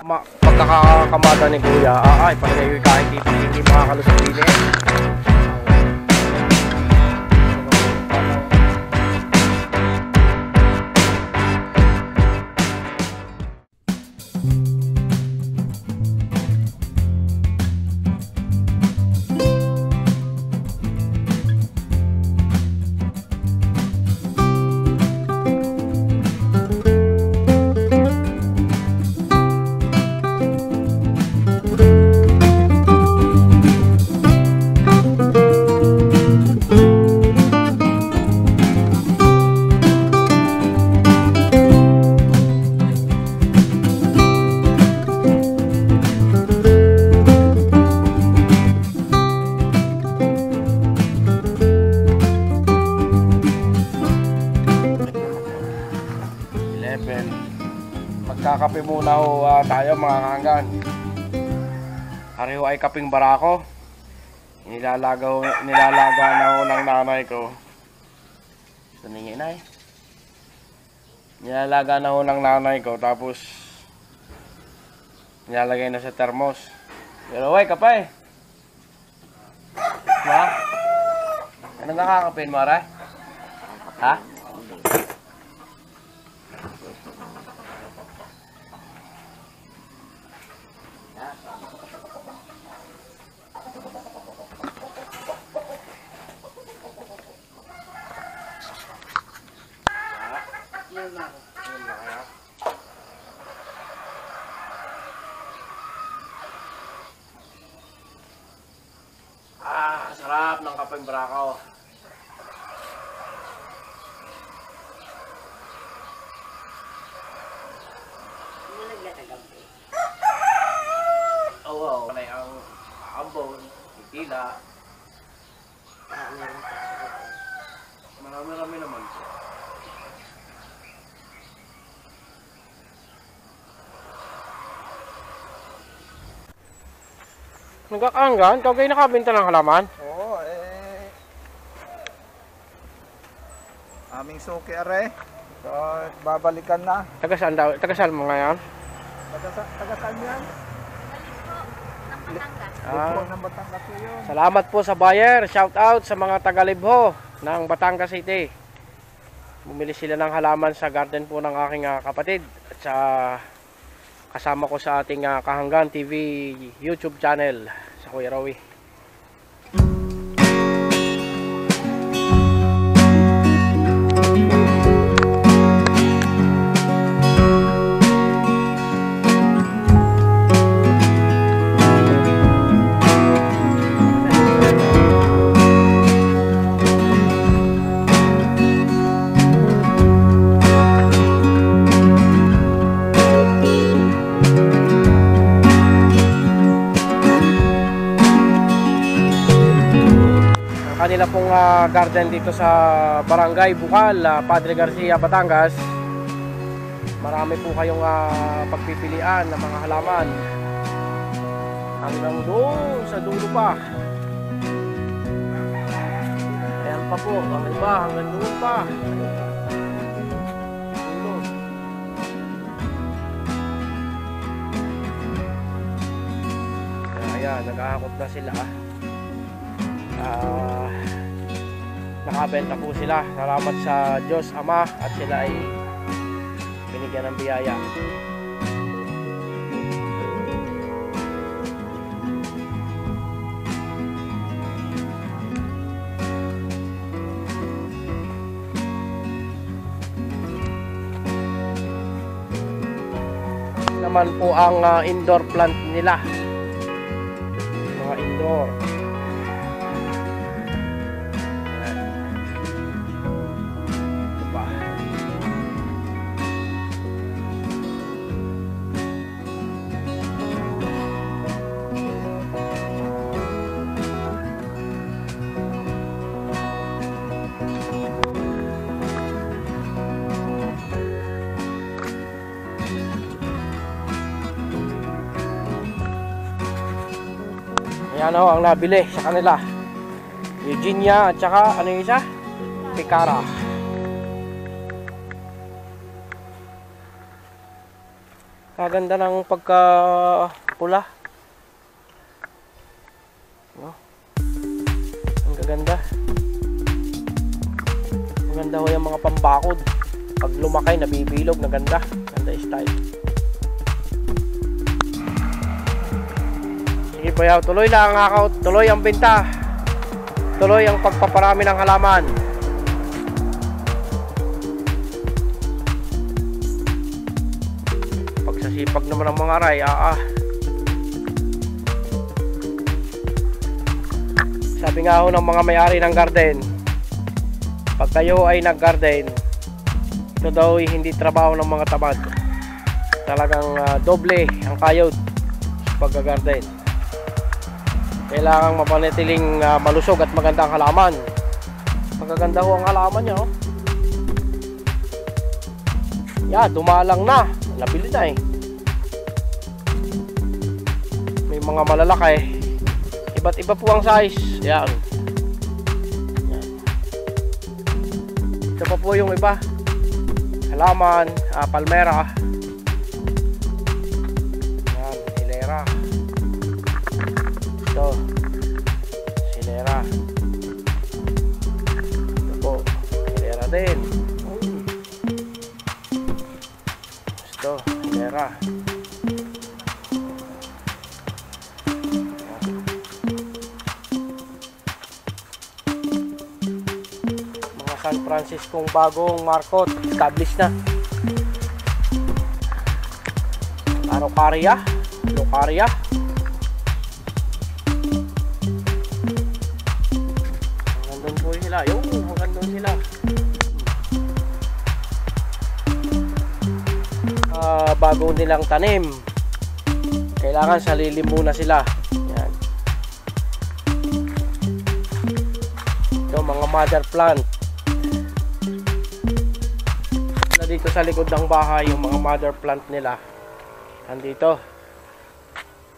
Pagkakakamada ni Kuya, ay panay kahit hindi makakalusot din eh. Magkakape muna ho tayo mga kahanggan. Ari ho ay kaping barako. Nilalaga na ho ng nanay ko. Tuningin ay. Nilalaga na ho ng nanay ko tapos nilalagay na sa termos. Pero way kapay. Ma? Anong nakakapin mo aray? Ha? Sarap ng kapeng barako. Oo, panay ang ambon, tila. Marami-rami naman. Nagkakaanggan? Ikaw kayo nakabenta ng halaman? Oo, aming suki are. So, babalikan na. Tagasaan daw? Tagasaan mo ngayon? Tagasaan yan? Ng Batangas yun. Salamat po sa buyer. Shout out sa mga taga-Libho ng Batangas City. Bumili sila ng halaman sa garden po ng aking kapatid. At sa kasama ko sa ating Kahanggan TV YouTube channel sa Kuya Rowie. Kanila pong garden dito sa Barangay Bukal, Padre Garcia, Batangas. Marami po kayong pagpipilian ng mga halaman. Hanggang doon sa dulo pa. Ayan pa po, ang iba hanggang doon pa. Dulo. Ayan, nag-aakot na sila. Nakabenta po sila. Salamat sa Diyos Ama at sila ay binigyan ng biyaya. Naman po ang indoor plant nila, mga indoor. Ayan o, ang nabili sa kanila. Eugenia at saka ano yung isa? Picara. Napakaganda ng pagka pula. No? Ang gaganda. Maganda ho yung mga pambakod. Pag lumakay, nabibilog na ganda. Ganda yung style. Sige bayaw, tuloy lang ang tuloy ang benta. Tuloy ang pagpaparami ng halaman. Pagsasipag naman ng mga aray, Sabi nga ho ng mga may-ari ng garden, pag kayo ay nag-garden, ito daw ay hindi trabaho ng mga tamad. Talagang doble ang kayod sa pag-garden. Kailangang mapanatiling malusog at magandang halaman. Magaganda ho ang halaman niya, oh. Dumalang na. Nabili na eh. May mga malalaki. Iba't iba po ang size. Yan. Ito pa po yung iba. Halaman, palmera. Yan, hilera. Ito, hilera. Ito po, hilera din. Ito, hilera. Mga San Francisco'ng bagong markot, established na. Araucaria, Lucaria. Magandun po sila. Magandun sila. Bago nilang tanim, kailangan salilim muna sila. Yan. Ito mga mother plant na dito sa likod ng bahay. Yung mga mother plant nila andito,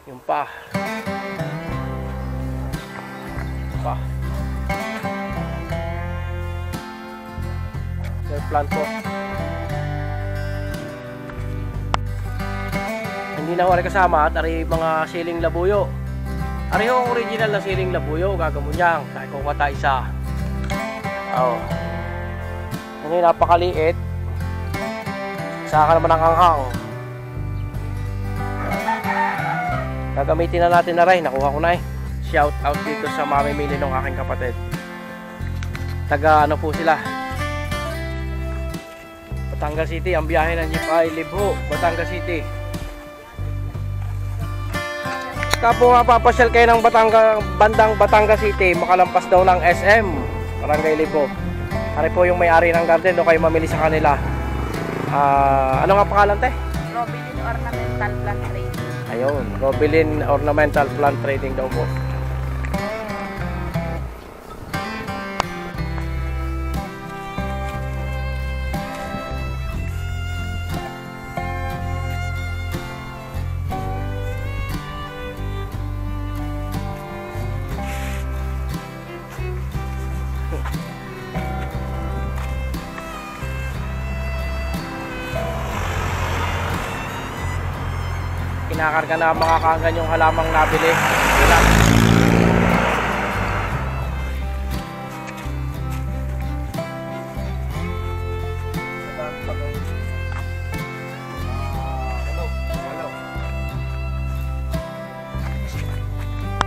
yung pa mother plant po. Hindi na wala kasama at ari mga siling labuyo. Ari ho ang original na siling labuyo, gagamunyang. Dahil kung kata isa. Ano yung napakaliit. Saka naman ang hanghang. Gagamitin na natin na rin. Nakuha ko na eh. Shout out dito sa mamimili ng aking kapatid. Taga ano po sila. Batangas City. Ang biyahe ng jeep ay Libho, Batangas City. Kapag mapapasyal kayo ng bandang Batangas City, makalampas daw ng SM, Barangay Libho. Ari po yung may-ari ng garden, doon kayo mamili sa kanila. Ano nga pangalan, te? Robilin Ornamental Plant Trading. Ayun, Robilin Ornamental Plant Trading daw po. Kinakarga na mga kaanggan yung halamang nabili. Ilan?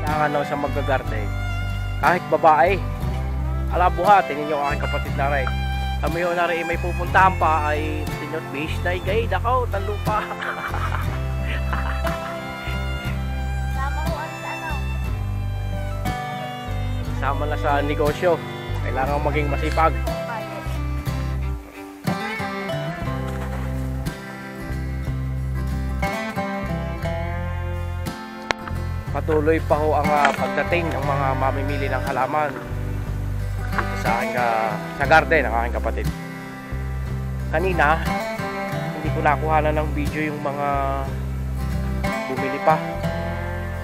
Kailangan sa magagarden. Kahit babae. Ala buhatin ninyo aking kapatid na rin. Kami yun na rin may pupuntahan pa ay tinot base na igay. Dakaw, talupa. Sama na sa negosyo. Kailangan maging masipag. Patuloy pa ho ang pagdating ng mga mamimili ng halaman dito sa aking sa garden ng aking kapatid. Kanina hindi ko nakuha na ng video yung mga bumili pa.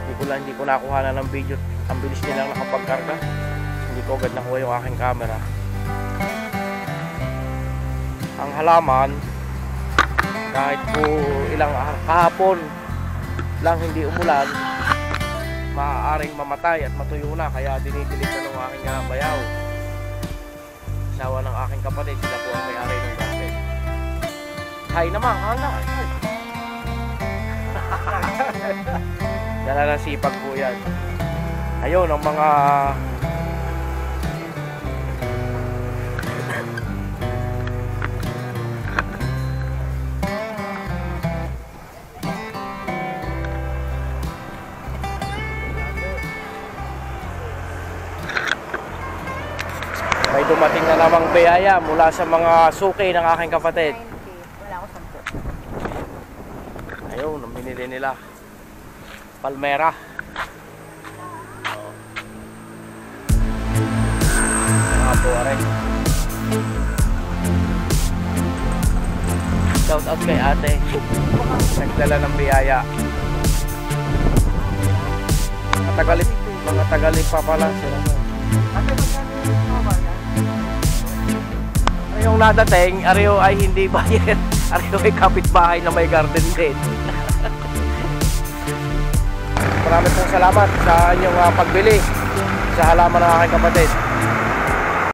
Hindi ko nakuha na ng video. Ang bilis nilang nakapagkarga. Hindi ko agad nakuha yung aking camera. Ang halaman kahit po ilang kahapon lang hindi umulan, maaaring mamatay at matuyo na, kaya dinidilig na ng aking bayaw. Asawa ng aking kapatid, sila po ang may-ari ng garden. Hay naman, hala. Dala ng sipag po yan. Ayun, ang mga may dumating na namang biyaya mula sa mga suki ng aking kapatid. 90. Wala ako 10. Ayun, ang binili nila. Palmera. Mga po, aray. Shout out kay ate. Nagdala ng biyaya. Mga tagalip pa pala sila. Yung nadating, ariyo ay hindi bayan. Ariyo ay kapitbahay na may garden din. Maraming pong salamat sa inyong pagbili sa halaman ng aking kapatid.